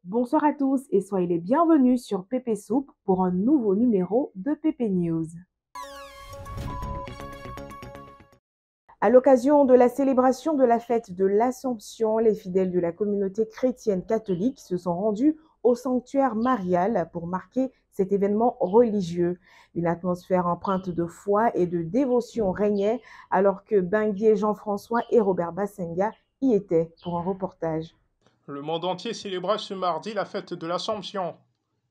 Bonsoir à tous et soyez les bienvenus sur Pépé Soup pour un nouveau numéro de Pépé News. À l'occasion de la célébration de la fête de l'Assomption, les fidèles de la communauté chrétienne catholique se sont rendus au sanctuaire marial pour marquer cet événement religieux. Une atmosphère empreinte de foi et de dévotion régnait alors que Benguier Jean-François et Robert Bassenga y étaient pour un reportage. Le monde entier célébra ce mardi la fête de l'Assomption,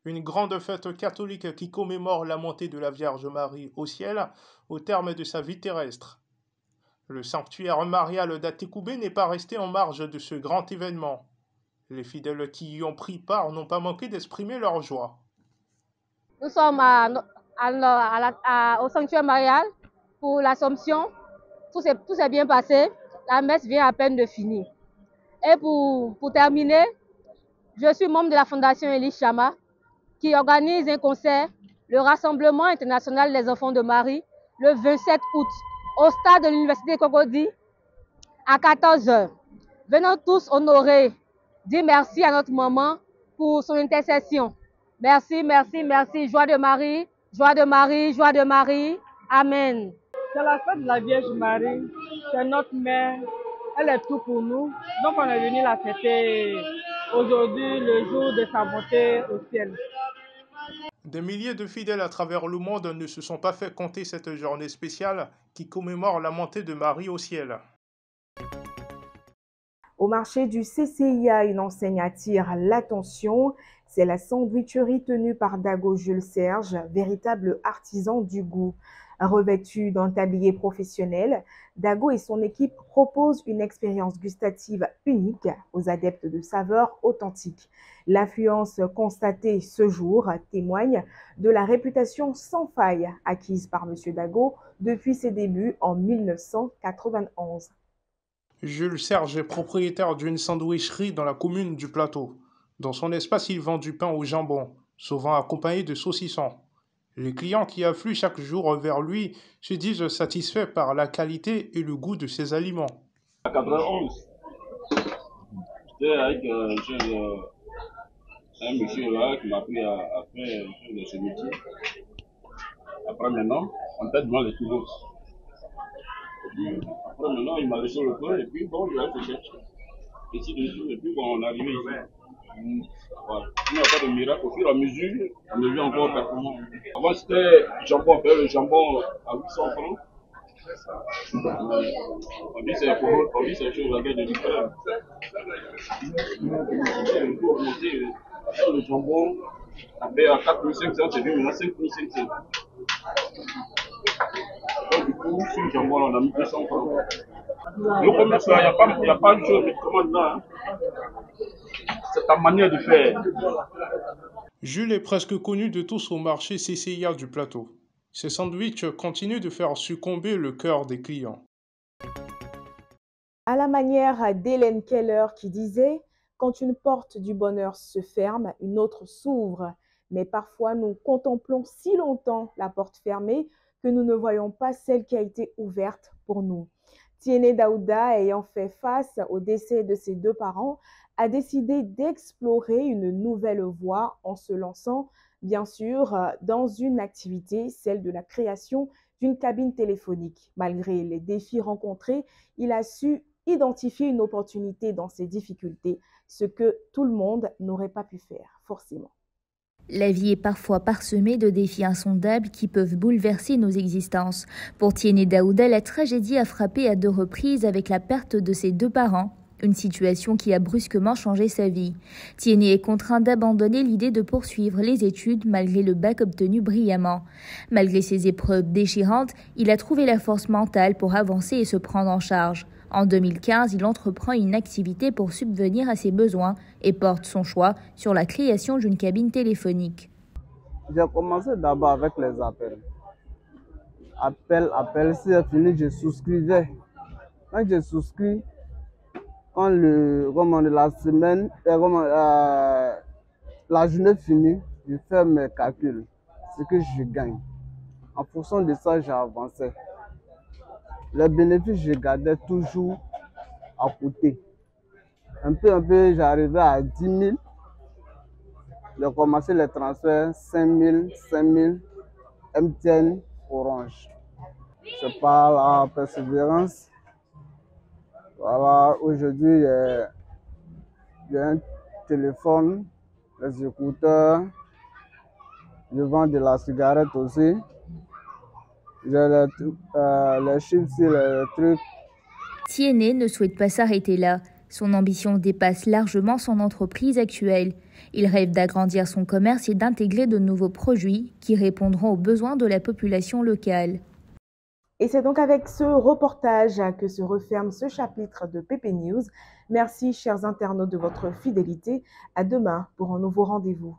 une grande fête catholique qui commémore la montée de la Vierge Marie au ciel au terme de sa vie terrestre. Le sanctuaire marial d'Atécoubé n'est pas resté en marge de ce grand événement. Les fidèles qui y ont pris part n'ont pas manqué d'exprimer leur joie. Nous sommes au sanctuaire marial pour l'Assomption. Tout s'est bien passé. La messe vient à peine de finir. Et pour terminer, je suis membre de la Fondation Elie Chama qui organise un concert, le Rassemblement international des enfants de Marie, le 27 août, au stade de l'Université Cocody à 14 h. Venons tous honorer, dire merci à notre maman pour son intercession. Merci, merci, merci. Joie de Marie, joie de Marie, joie de Marie. Amen. C'est la fête de la Vierge Marie. C'est notre mère. Elle est tout pour nous. Donc on est venu la fêter aujourd'hui, le jour de sa montée au ciel. Des milliers de fidèles à travers le monde ne se sont pas fait compter cette journée spéciale qui commémore la montée de Marie au ciel. Au marché du CCIA, une enseigne attire l'attention. C'est la sandwicherie tenue par Dago Jules Serge, véritable artisan du goût. Revêtu d'un tablier professionnel, Dago et son équipe proposent une expérience gustative unique aux adeptes de saveurs authentiques. L'affluence constatée ce jour témoigne de la réputation sans faille acquise par M. Dago depuis ses débuts en 1991. Jules Serge est propriétaire d'une sandwicherie dans la commune du Plateau. Dans son espace, il vend du pain au jambon, souvent accompagné de saucissons. Les clients qui affluent chaque jour vers lui se disent satisfaits par la qualité et le goût de ses aliments. À 91, j'étais avec un monsieur là qui m'a appris à faire ce métier. Après maintenant, on t'a demandé les toujours. Après maintenant, il m'a laissé le pain et puis bon, je vais te chercher. Et puis bon, on est arrivé ici. Voilà. Il n'y a pas de miracle. Au fur et à mesure, on devient encore performant. Avant, c'était jambon, le jambon à 800 francs. On dit c'est une chose à gagner de différent. Le jambon, à 4500, c'est venu maintenant 5500. Donc, du coup, sur le jambon, on a mis 200 francs. Le commerce, il n'y a pas de chose de commande là. Hein. C'est ta manière de faire. Jules est presque connu de tous au marché CCIA du Plateau. Ces sandwichs continuent de faire succomber le cœur des clients. À la manière d'Hélène Keller qui disait « Quand une porte du bonheur se ferme, une autre s'ouvre. Mais parfois, nous contemplons si longtemps la porte fermée que nous ne voyons pas celle qui a été ouverte pour nous. » Tiene Daouda, ayant fait face au décès de ses deux parents, a décidé d'explorer une nouvelle voie en se lançant, bien sûr, dans une activité, celle de la création d'une cabine téléphonique. Malgré les défis rencontrés, il a su identifier une opportunité dans ses difficultés, ce que tout le monde n'aurait pas pu faire, forcément. La vie est parfois parsemée de défis insondables qui peuvent bouleverser nos existences. Pour Tiene Daouda, la tragédie a frappé à 2 reprises avec la perte de ses 2 parents. Une situation qui a brusquement changé sa vie. Tiene est contraint d'abandonner l'idée de poursuivre les études malgré le bac obtenu brillamment. Malgré ces épreuves déchirantes, il a trouvé la force mentale pour avancer et se prendre en charge. En 2015, il entreprend une activité pour subvenir à ses besoins et porte son choix sur la création d'une cabine téléphonique. J'ai commencé d'abord avec les appels. Appel, si c'est fini, je souscrivais. Quand je souscris, quand la semaine, la journée finie, je fais mes calculs, ce que je gagne. En fonction de ça, j'ai avancé. Les bénéfices, je gardais toujours à côté. Un peu, j'arrivais à 10 000. J'ai commencé les transferts 5000, 5000, MTN, Orange. Je parle à persévérance. Voilà, aujourd'hui, j'ai un téléphone, les écouteurs, je vends de la cigarette aussi. J'ai les chips et les trucs. Tiéné ne souhaite pas s'arrêter là. Son ambition dépasse largement son entreprise actuelle. Il rêve d'agrandir son commerce et d'intégrer de nouveaux produits qui répondront aux besoins de la population locale. Et c'est donc avec ce reportage que se referme ce chapitre de PP News. Merci, chers internautes, de votre fidélité. À demain pour un nouveau rendez-vous.